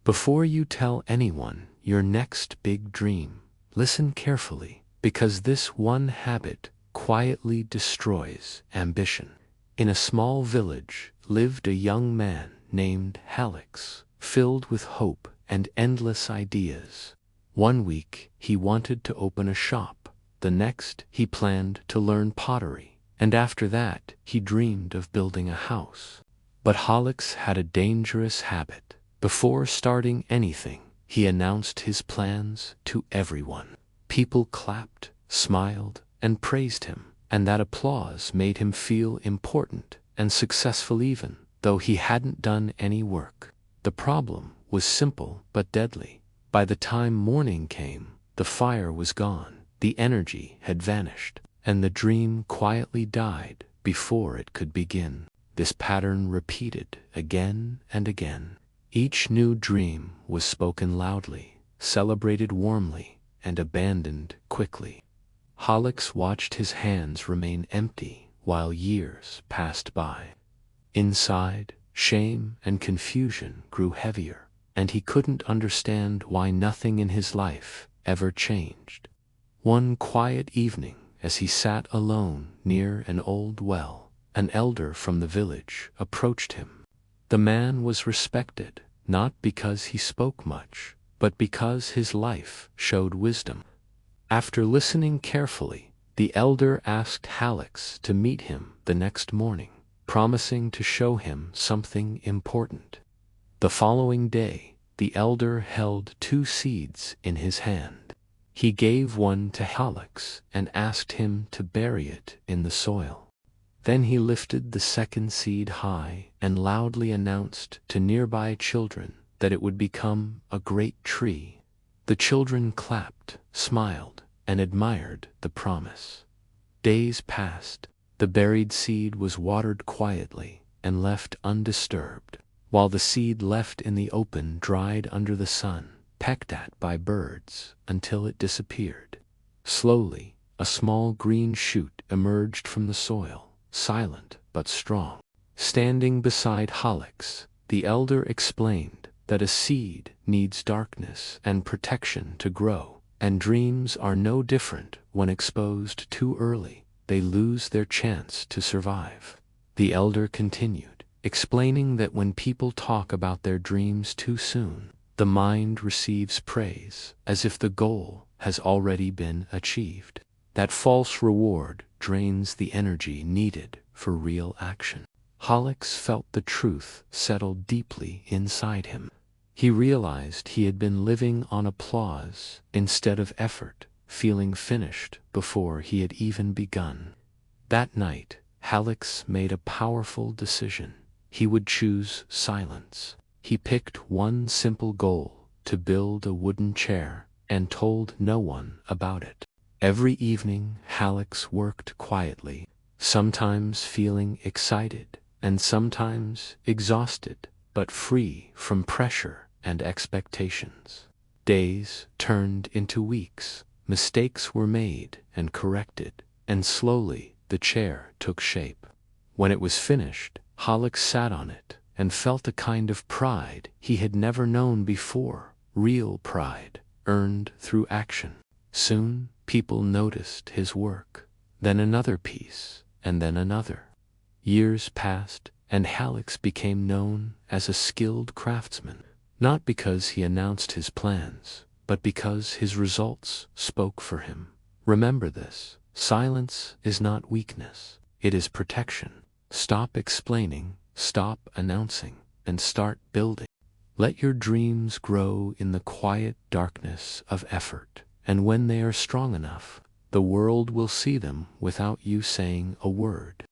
Before you tell anyone your next big dream, listen carefully, because this one habit quietly destroys ambition. In a small village lived a young man named Halix, filled with hope and endless ideas. One week he wanted to open a shop, the next he planned to learn pottery, and after that he dreamed of building a house. But Halix had a dangerous habit. Before starting anything, he announced his plans to everyone. People clapped, smiled, and praised him, and that applause made him feel important and successful even though he hadn't done any work. The problem was simple but deadly. By the time morning came, the fire was gone, the energy had vanished, and the dream quietly died before it could begin. This pattern repeated again and again. Each new dream was spoken loudly, celebrated warmly, and abandoned quickly. Halix watched his hands remain empty while years passed by. Inside, shame and confusion grew heavier, and he couldn't understand why nothing in his life ever changed. One quiet evening, as he sat alone near an old well, an elder from the village approached him. The man was respected, not because he spoke much, but because his life showed wisdom. After listening carefully, the elder asked Halix to meet him the next morning, promising to show him something important. The following day, the elder held 2 seeds in his hand. He gave one to Halix and asked him to bury it in the soil. Then he lifted the second seed high and loudly announced to nearby children that it would become a great tree. The children clapped, smiled, and admired the promise. Days passed. The buried seed was watered quietly and left undisturbed, while the seed left in the open dried under the sun, pecked at by birds, until it disappeared. Slowly, a small green shoot emerged from the soil, silent but strong. Standing beside Halix, the elder explained that a seed needs darkness and protection to grow, and dreams are no different. When exposed too early, they lose their chance to survive. The elder continued, explaining that when people talk about their dreams too soon, the mind receives praise as if the goal has already been achieved. That false reward drains the energy needed for real action. Halix felt the truth settle deeply inside him. He realized he had been living on applause instead of effort, feeling finished before he had even begun. That night, Halix made a powerful decision. He would choose silence. He picked one simple goal: to build a wooden chair, and told no one about it. Every evening, Halix worked quietly, sometimes feeling excited, and sometimes exhausted, but free from pressure and expectations. Days turned into weeks. Mistakes were made and corrected, and slowly the chair took shape. When it was finished, Halix sat on it and felt a kind of pride he had never known before, real pride, earned through action. Soon, people noticed his work, then another piece, and then another. Years passed, and Halix became known as a skilled craftsman, not because he announced his plans, but because his results spoke for him. Remember this: silence is not weakness, it is protection. Stop explaining, stop announcing, and start building. Let your dreams grow in the quiet darkness of effort, and when they are strong enough, the world will see them without you saying a word.